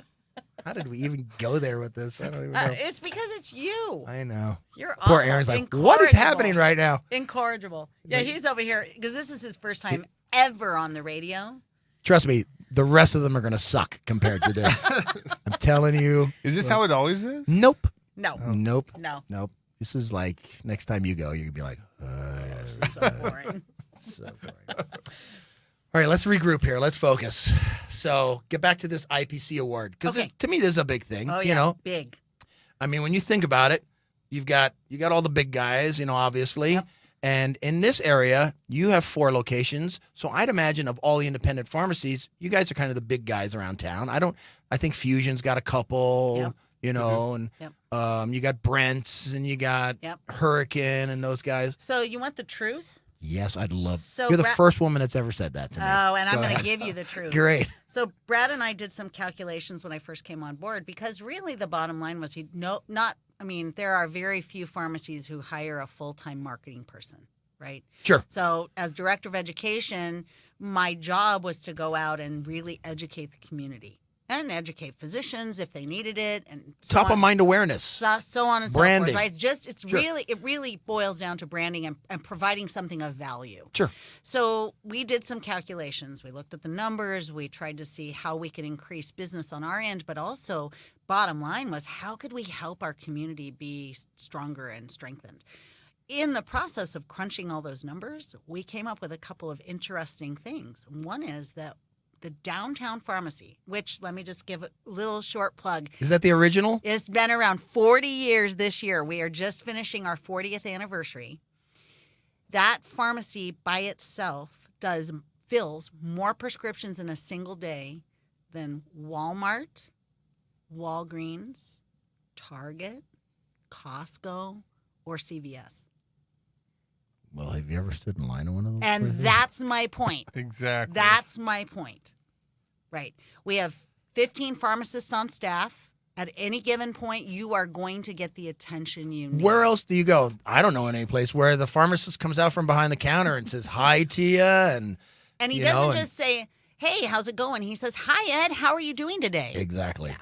How did we even go there with this? I don't even know. It's because it's you. I know. You're Poor awful. Aaron's like, what is happening right now? Incorrigible. Yeah, he's over here because this is his first time ever on the radio. Trust me, the rest of them are going to suck compared to this. I'm telling you. Is this how it always is? Nope. No. Nope. No. Nope. This is like next time you go, you're going to be like, This is so boring. so boring. All right, let's regroup here. Let's focus. So get back to this IPC award because to me this is a big thing. Oh yeah, you know, big. I mean, when you think about it, you got all the big guys, you know, obviously, Yep. and in this area you have 4 locations. So I'd imagine of all the independent pharmacies, you guys are kind of the big guys around town. I think Fusion's got a couple. Yep. You know, and you got Brent's and you got Hurricane and those guys. So you want the truth? Yes, I'd love. So You're the first woman that's ever said that to me. Oh, and I'm Go going to ahead. give you the truth. Great. So Brad and I did some calculations when I first came on board because really the bottom line was there are very few pharmacies who hire a full-time marketing person, right? Sure. So as director of education, my job was to go out and really educate the community and educate physicians if they needed it, and Top of mind awareness. so on and Branding. so forth, right? It really boils down to branding and providing something of value. Sure. So we did some calculations. We looked at the numbers. We tried to see how we could increase business on our end, but also bottom line was how could we help our community be stronger and strengthened? In the process of crunching all those numbers, we came up with a couple of interesting things. One is that the downtown pharmacy, which let me just give a little short plug. Is that the original? It's been around 40 years this year. We are just finishing our 40th anniversary. That pharmacy by itself fills more prescriptions in a single day than Walmart, Walgreens, Target, Costco, or CVS. Well, have you ever stood in line in one of those? And places? that's my point. Exactly. That's my point. Right. We have 15 pharmacists on staff. At any given point, you are going to get the attention you need. Where else do you go? I don't know any place where the pharmacist comes out from behind the counter and says hi to you, and he doesn't just say, "Hey, how's it going?" He says, "Hi, Ed. How are you doing today?" Exactly. Yeah.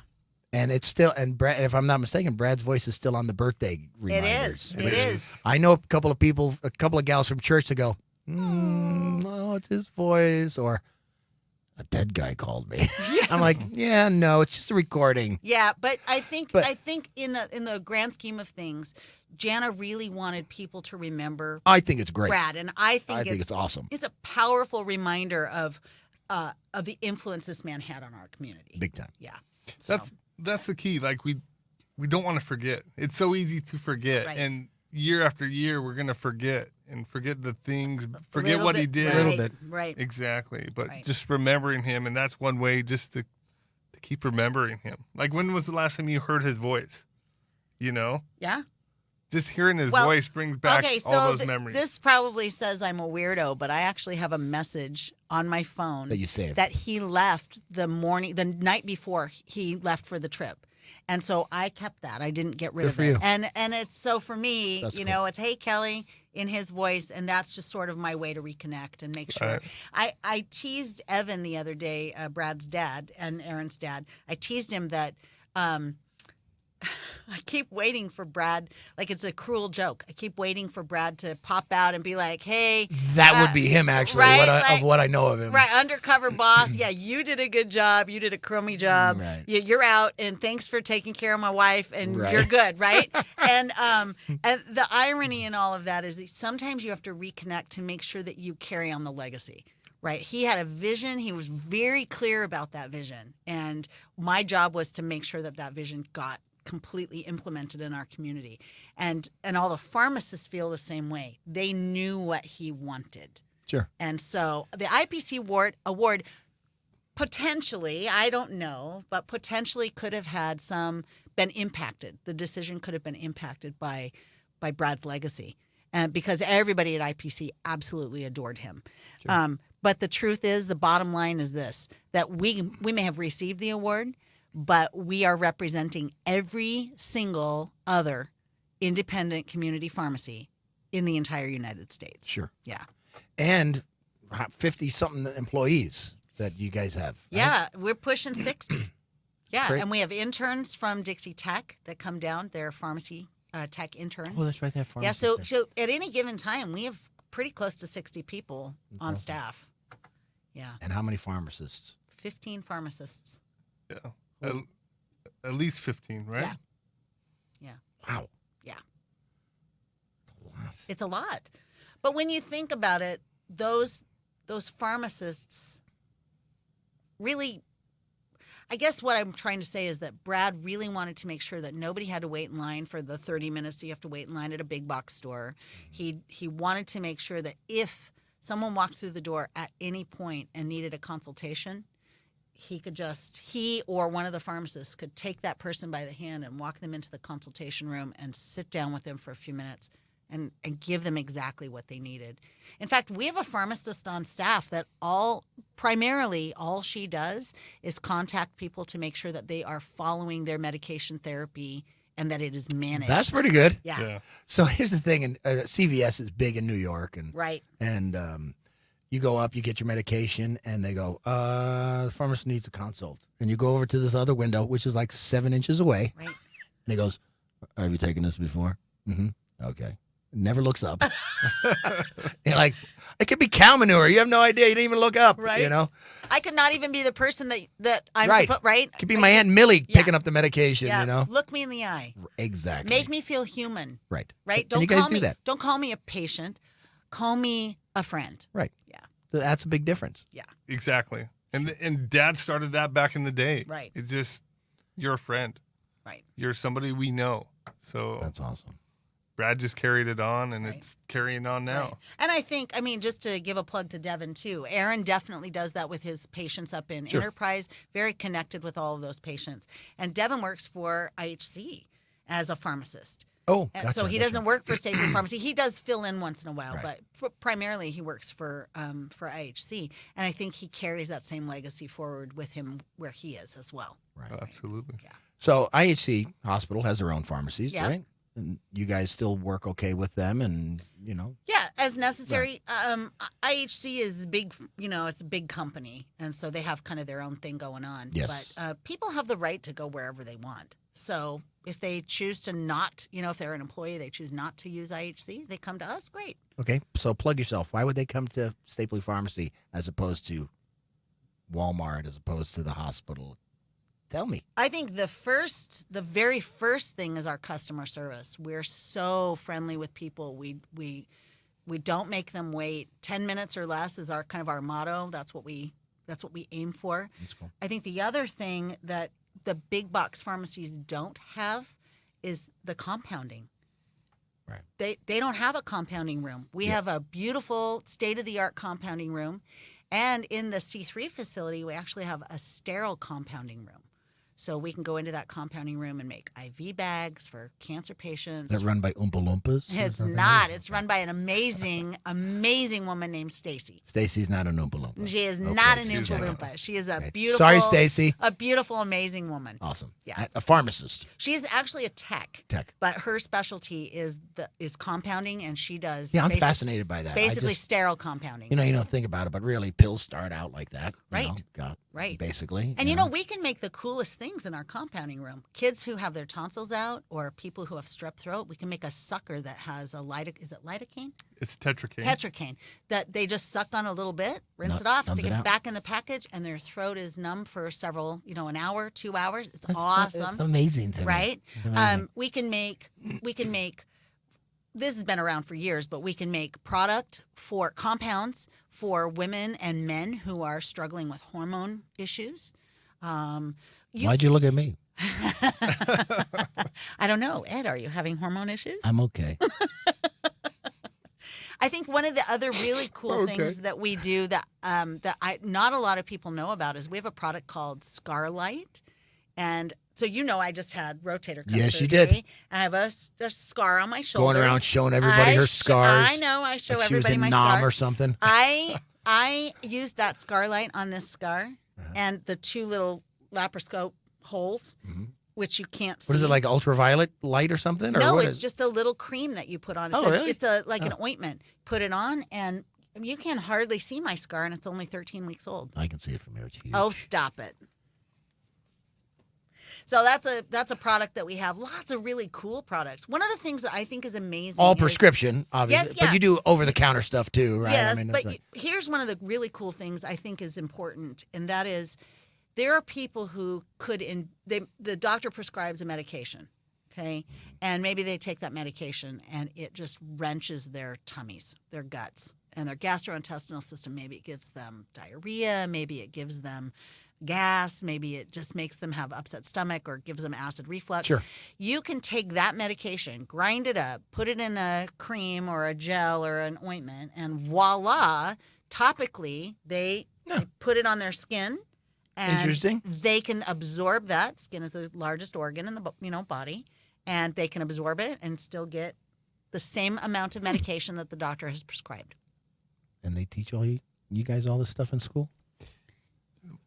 And it's still, and Brad, if I'm not mistaken, Brad's voice is still on the birthday reminders. It is. I know a couple of gals from church that go, "Oh, it's his voice," or a dead guy called me. Yeah. I'm like, yeah, no, it's just a recording. Yeah, but I think in the grand scheme of things, Jana really wanted people to remember. I think it's great, Brad, and I think it's awesome. It's a powerful reminder of the influence this man had on our community. Big time. Yeah. So. That's the key. Like we don't want to forget. It's so easy to forget, and year after year we're gonna forget the things, forget what he did. A little bit, right? Exactly. But just remembering him, and that's one way just to keep remembering him. Like when was the last time you heard his voice? You know? Yeah. Just hearing his voice brings back all those memories. This probably says I'm a weirdo, but I actually have a message on my phone that you saved that he left the night before he left for the trip. And so I kept that. I didn't get rid of it. You. And it's so for me, that's you cool. know, it's hey Kelly in his voice, and that's just sort of my way to reconnect and make sure. Right. I teased Evan the other day, Brad's dad and Aaron's dad. I teased him that I keep waiting for Brad, like it's a cruel joke. I keep waiting for Brad to pop out and be like, hey. That would be him, actually, right? of what I know of him. Right, undercover boss. Yeah, you did a good job. You did a crummy job. Right. You're out, and thanks for taking care of my wife, and you're good, right? and the irony in all of that is that sometimes you have to reconnect to make sure that you carry on the legacy. Right. He had a vision. He was very clear about that vision. And my job was to make sure that vision got completely implemented in our community. And all the pharmacists feel the same way. They knew what he wanted. Sure. And so the IPC award potentially, I don't know, but potentially could have had been impacted. The decision could have been impacted by Brad's legacy. because everybody at IPC absolutely adored him. But the truth is, the bottom line is this, that we may have received the award, but we are representing every single other independent community pharmacy in the entire United States. Sure. Yeah. And 50-something employees that you guys have. Right? Yeah, we're pushing 60. Yeah, Great. and we have interns from Dixie Tech that come down. They're pharmacy tech interns. Oh, that's right. That pharmacy. Yeah, so at any given time, we have pretty close to 60 people on staff. Yeah. And how many pharmacists? 15 pharmacists. Yeah. At least 15, right? Yeah. Yeah. Wow. Yeah. That's a lot. It's a lot. But when you think about it, those pharmacists really, I guess what I'm trying to say is that Brad really wanted to make sure that nobody had to wait in line for the 30 minutes you have to wait in line at a big box store. He wanted to make sure that if someone walked through the door at any point and needed a consultation, he or one of the pharmacists could take that person by the hand and walk them into the consultation room and sit down with them for a few minutes and give them exactly what they needed. In fact, we have a pharmacist on staff that primarily all she does is contact people to make sure that they are following their medication therapy and that it is managed. That's pretty good. Yeah. So here's the thing, and CVS is big in New York, and Right. And you go up, you get your medication, and they go, the pharmacist needs a consult. And you go over to this other window, which is like 7 inches away. Right. And he goes, have you taken this before? Mm-hmm. Okay. Never looks up. You're like, it could be cow manure. You have no idea. You didn't even look up. Right. You know? I could not even be the person that I'm Right. right? It could be my Aunt Millie Yeah. picking up the medication, Yeah. you know? Look me in the eye. Exactly. Make me feel human. Right. Right? And you guys call do me that. Don't call me a patient. Call me a friend. Right. Yeah. So that's a big difference. Yeah. Exactly. And Dad started that back in the day. Right. It's just, you're a friend. Right. You're somebody we know. So That's awesome. Brad just carried it on, and Right. it's carrying on now. Right. And I think, just to give a plug to Devin too, Aaron definitely does that with his patients up in Enterprise, very connected with all of those patients. And Devin works for IHC as a pharmacist. Oh, And gotcha. so he That's doesn't right. work for Stapley Pharmacy. He does fill in once in a while, Right. but primarily he works for IHC. And I think he carries that same legacy forward with him where he is as well. Right. Absolutely. So IHC Hospital has their own pharmacies, Yeah. right? And you guys still work okay with them, and you know. Yeah, as necessary. IHC is big, it's a big company, and so they have kind of their own thing going on. Yes. But people have the right to go wherever they want. So if they choose to not, if they're an employee, they choose not to use IHC, they come to us, great. Okay, so plug yourself. Why would they come to Stapley Pharmacy as opposed to Walmart, as opposed to the hospital? Tell me. I think the very first thing is our customer service. We're so friendly with people. We don't make them wait. 10 minutes or less is our motto. That's what we aim for. That's cool. I think the other thing that the big box pharmacies don't have is the compounding. Right. They don't have a compounding room. We have a beautiful state-of-the-art compounding room, and in the C3 facility, we actually have a sterile compounding room. So we can go into that compounding room and make IV bags for cancer patients. Is that run by Oompa Loompas? It's not. It's run by an amazing, amazing woman named Stacy. Stacy's not an Oompa Loompa. She is Okay, not an she's Oompa not. Loompa. She is a Okay. beautiful. Sorry, Stacy. A beautiful, amazing woman. Awesome. Yeah. A pharmacist. She's actually a tech. Tech. But her specialty is compounding, and she does. Yeah, I'm fascinated by that. Basically, sterile compounding. You don't think about it, but really, pills start out like that. Right. Right. Basically. And we can make the coolest things in our compounding room. Kids who have their tonsils out, or people who have strep throat, we can make a sucker that has is it lidocaine? It's tetracaine. Tetracaine. That they just suck on a little bit, rinse it off, stick it back in the package, and their throat is numb for several, an hour, 2 hours. It's awesome. It's amazing to me. Right? It's amazing. We can make this has been around for years, but we can make product for compounds for women and men who are struggling with hormone issues. Why'd you look at me? I don't know. Ed, are you having hormone issues? I'm okay. I think one of the other really cool things that we do that not a lot of people know about is we have a product called Scarlight. And So I just had rotator cuff Yes, you surgery. did. I have a scar on my shoulder. Going around showing everybody her scars. I know. I show like everybody she was in my Nam scar. or something. I used that scar light on this scar and the 2 little laparoscope holes, which you can't see. What is it, like ultraviolet light or something? Or No, what it's is- just a little cream that you put on. It's really? It's like an ointment. Put it on, and you can hardly see my scar, and it's only 13 weeks old. I can see it from here. It's huge. Oh, stop it. So that's a product that we have. Lots of really cool products. One of the things that I think is amazing. All is- prescription, obviously. Yes, yeah. But you do over-the-counter stuff too, right? Yes, that's but right. here's one of the really cool things I think is important, and that is there are people who the doctor prescribes a medication, okay, and maybe they take that medication and it just wrenches their tummies, their guts, and their gastrointestinal system. Maybe it gives them diarrhea, maybe it gives them gas, maybe it just makes them have upset stomach or gives them acid reflux. Sure. You can take that medication, grind it up, put it in a cream or a gel or an ointment, and voila, topically they put it on their skin. And Interesting. they can absorb that. Skin is the largest organ in the body, and they can absorb it and still get the same amount of medication that the doctor has prescribed. And they teach all you guys all this stuff in school?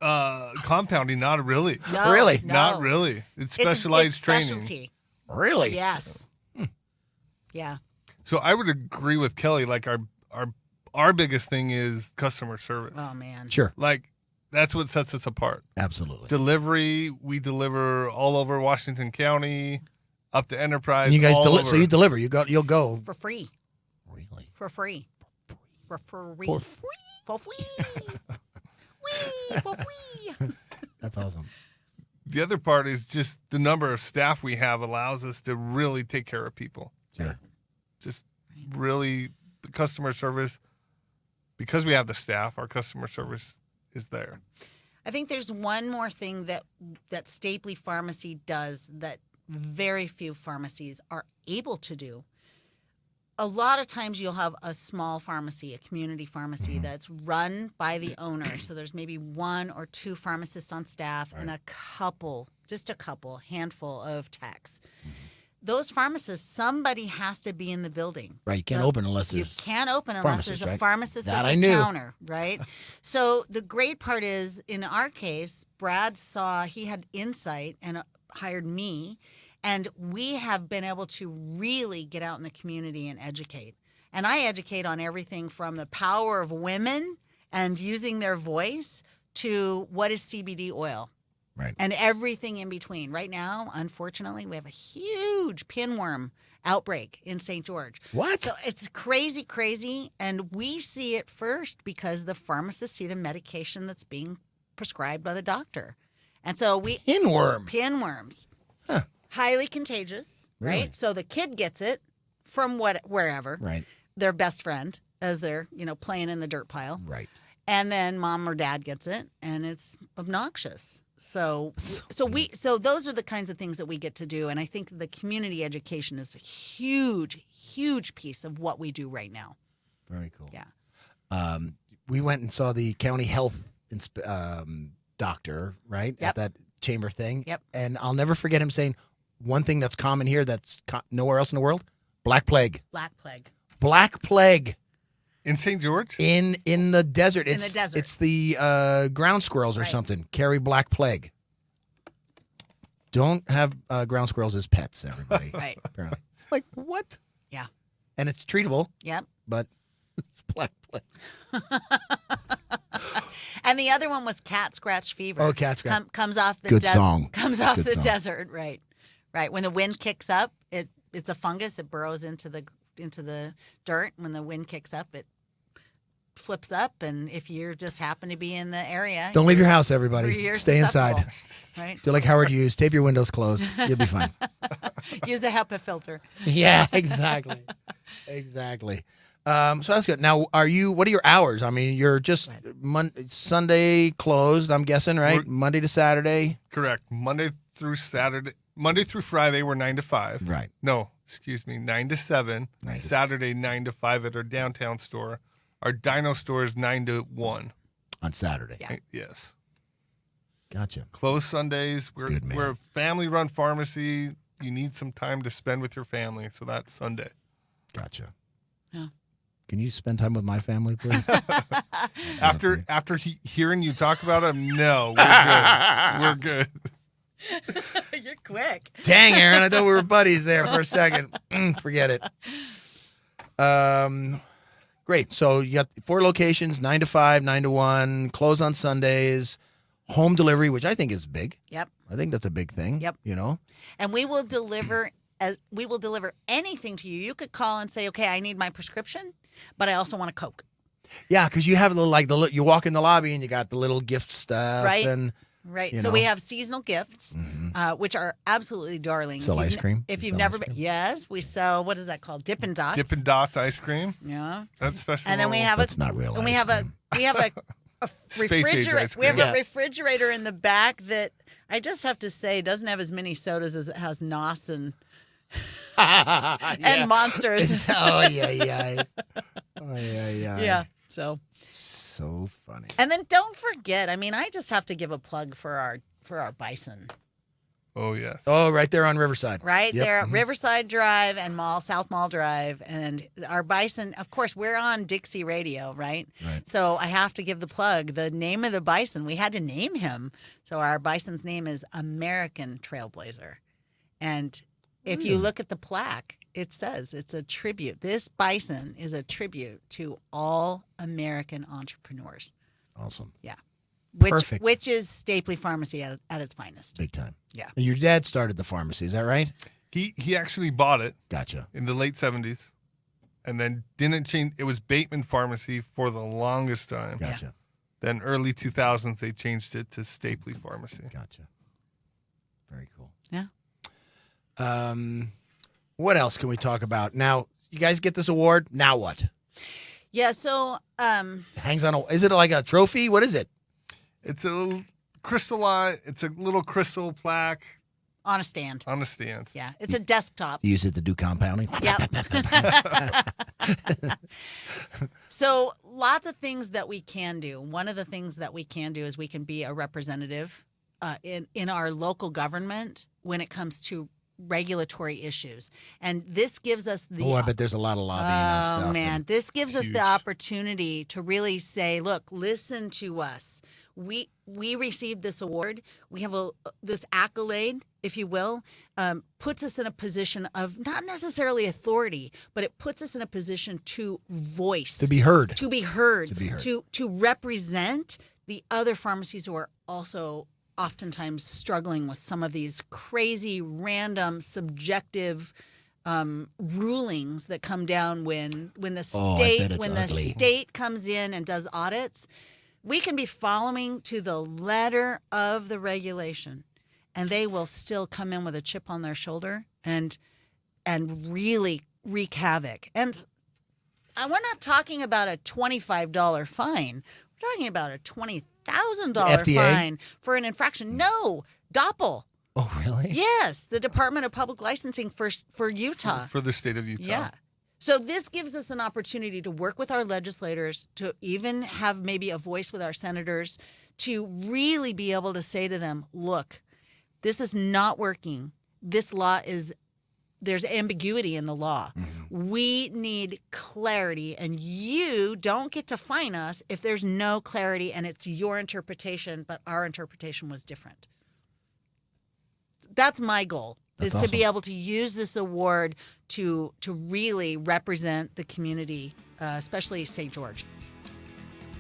Compounding, not really. No, Really? no. Not really. It's specialized it's training. specialty. Really? Yes. Yeah. So I would agree with Kelly. Like our biggest thing is customer service. Oh man. Sure. Like that's what sets us apart. Absolutely. Delivery, we deliver all over Washington County, up to Enterprise. And you guys all over. so you deliver. You'll go. For free. Really? For free. For free. For For free. Wee, for free. That's awesome. The other part is just the number of staff we have allows us to really take care of people. Sure. Just really the customer service, because we have the staff, our customer service is there. I think there's one more thing that Stapley Pharmacy does that very few pharmacies are able to do. A lot of times you'll have a small pharmacy, a community pharmacy that's run by the owner. So there's maybe 1 or 2 pharmacists on staff and a handful of techs. Those pharmacists, somebody has to be in the building. Right. You can't open unless there's You can't open unless there's a right? pharmacist That at I the knew. counter, right? So the great part is, in our case, Brad he had insight and hired me, and we have been able to really get out in the community and educate. And I educate on everything from the power of women and using their voice to what is CBD oil. Right. And everything in between. Right now, unfortunately, we have a huge pinworm outbreak in St. George. What? So it's crazy. And we see it first because the pharmacists see the medication that's being prescribed by the doctor. And so pinworms. Huh. Highly contagious, Really? right? So the kid gets it from wherever. Right. Their best friend as they're, playing in the dirt pile. Right. And then mom or dad gets it, and it's obnoxious. So those are the kinds of things that we get to do, and I think the community education is a huge piece of what we do right now. Very cool. Yeah. We went and saw the county health doctor, right? Yep. At that chamber thing. Yep. And I'll never forget him saying one thing that's common here that's nowhere else in the world: black plague. Black plague. Black plague. In St. George? In the desert. In the desert. It's the ground squirrels or Right. something. Carry black plague. Don't have ground squirrels as pets, everybody. Right. Apparently. Like, what? Yeah. And it's treatable, Yep. but it's black plague. And the other one was cat scratch fever. Oh, cat scratch. Comes off the Good song. Comes off Good the song. desert, right? Right. When the wind kicks up, it's a fungus. It burrows into the dirt. When the wind kicks up, it flips up, and if you just happen to be in the area, Don't leave your house, everybody. you're Stay inside. susceptible, Right? Do like Howard Hughes. Tape your windows closed. You'll be fine. Use a HEPA filter. Yeah, exactly. Exactly. So that's good. Now, what are your hours? I mean, you're just Sunday closed, I'm guessing, right? Monday to Saturday. Correct. Monday through Friday, we're 9 to 5. Right. No, excuse me, 9 to 7. 9 to Saturday, 9 to 5 at our downtown store. Our Dino store is 9 to 1. On Saturday. Yeah. Yes. Gotcha. Closed Sundays. We're a family-run pharmacy. You need some time to spend with your family, so that's Sunday. Gotcha. Yeah. Can you spend time with my family, please? After hearing you talk about them, no, we're good. You're quick. Dang, Aaron, I thought we were buddies there for a second. Forget it. Great. So you got 4 locations, 9 to 5, 9 to 1, close on Sundays, home delivery, which I think is big. Yep. I think that's a big thing. Yep. You know? And we will deliver anything to you. You could call and say, okay, I need my prescription, but I also want a Coke. Yeah, because you have you walk in the lobby and you got the little gift stuff. Right. And, right. So we have seasonal gifts, which are absolutely darling. Sell ice cream? If you've never been, yes, we sell, what is that called? Dippin' Dots. Dippin' Dots ice cream. Yeah. That's special. And then we have That's not real and we ice have cream. we have a refrigerator. ice We have cream. a refrigerator in the back that I just have to say doesn't have as many sodas as it has Nos and and Monsters. Oh, yeah. Yeah. So funny. And then don't forget, I mean, I just have to give a plug for our bison. Oh, yes. Oh, right there on Riverside. Right Yep. there at Riverside Drive and South Mall Drive. And our bison, of course, we're on Dixie Radio, right? Right. So I have to give the plug. The name of the bison, we had to name him. So our bison's name is American Trailblazer. And if you look at the plaque, it says it's a tribute. This bison is a tribute to all American entrepreneurs. Awesome. Yeah. Perfect. Which is Stapley Pharmacy at its finest. Big time. Yeah. And your dad started the pharmacy, is that right? He actually bought it. Gotcha. In the late 70s, and then didn't change. It was Bateman Pharmacy for the longest time. Gotcha. Then early 2000s, they changed it to Stapley Pharmacy. Gotcha. Very cool. Yeah. What else can we talk about? Now, you guys get this award. Now what? Yeah, so Hangs on is it like a trophy? What is it? It's a little crystallized. It's a little crystal plaque on a stand. on a stand. Yeah, it's a desktop. You use it to do compounding? Yep. So lots of things that we can do. One of the things that we can do is we can be a representative in our local government when it comes to regulatory issues. And this gives us the... I bet there's a lot of lobbying and stuff. Oh, man. This gives us the opportunity to really say, look, listen to us. We received this award. We have this accolade, if you will, puts us in a position of not necessarily authority, but it puts us in a position to voice. To be heard. To be heard. To represent the other pharmacies who are also oftentimes struggling with some of these crazy, random, subjective rulings that come down when the state comes in and does audits. We can be following to the letter of the regulation, and they will still come in with a chip on their shoulder and really wreak havoc. And we're not talking about a $25 fine. We're talking about a $20,000 fine for an infraction. No, DOPL. Oh, really? Yes, the Department of Public Licensing for Utah. For the state of Utah. Yeah. So this gives us an opportunity to work with our legislators, to even have maybe a voice with our senators, to really be able to say to them, look, this is not working. This law there's ambiguity in the law. Mm-hmm. We need clarity, and you don't get to fine us if there's no clarity and it's your interpretation, but our interpretation was different. That's my goal. That's is awesome. To be able to use this award to really represent the community, especially St. George.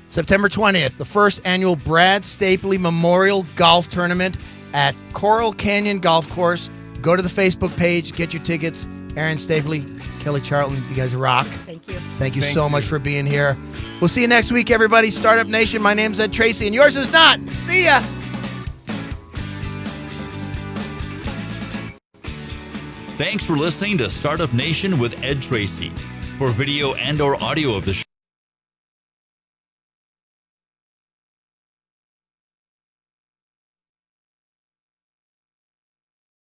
September 20th, the first annual Brad Stapley Memorial Golf Tournament at Coral Canyon Golf Course. Go to the Facebook page, get your tickets. Aaron Stapley, Kelli Charlton, you guys rock. Thank you. Thank you so much for being here. We'll see you next week, everybody. Startup Nation, my name's Ed Tracey, and yours is not. See ya. Thanks for listening to Startup Nation with Ed Tracey. For video and/or audio of the show,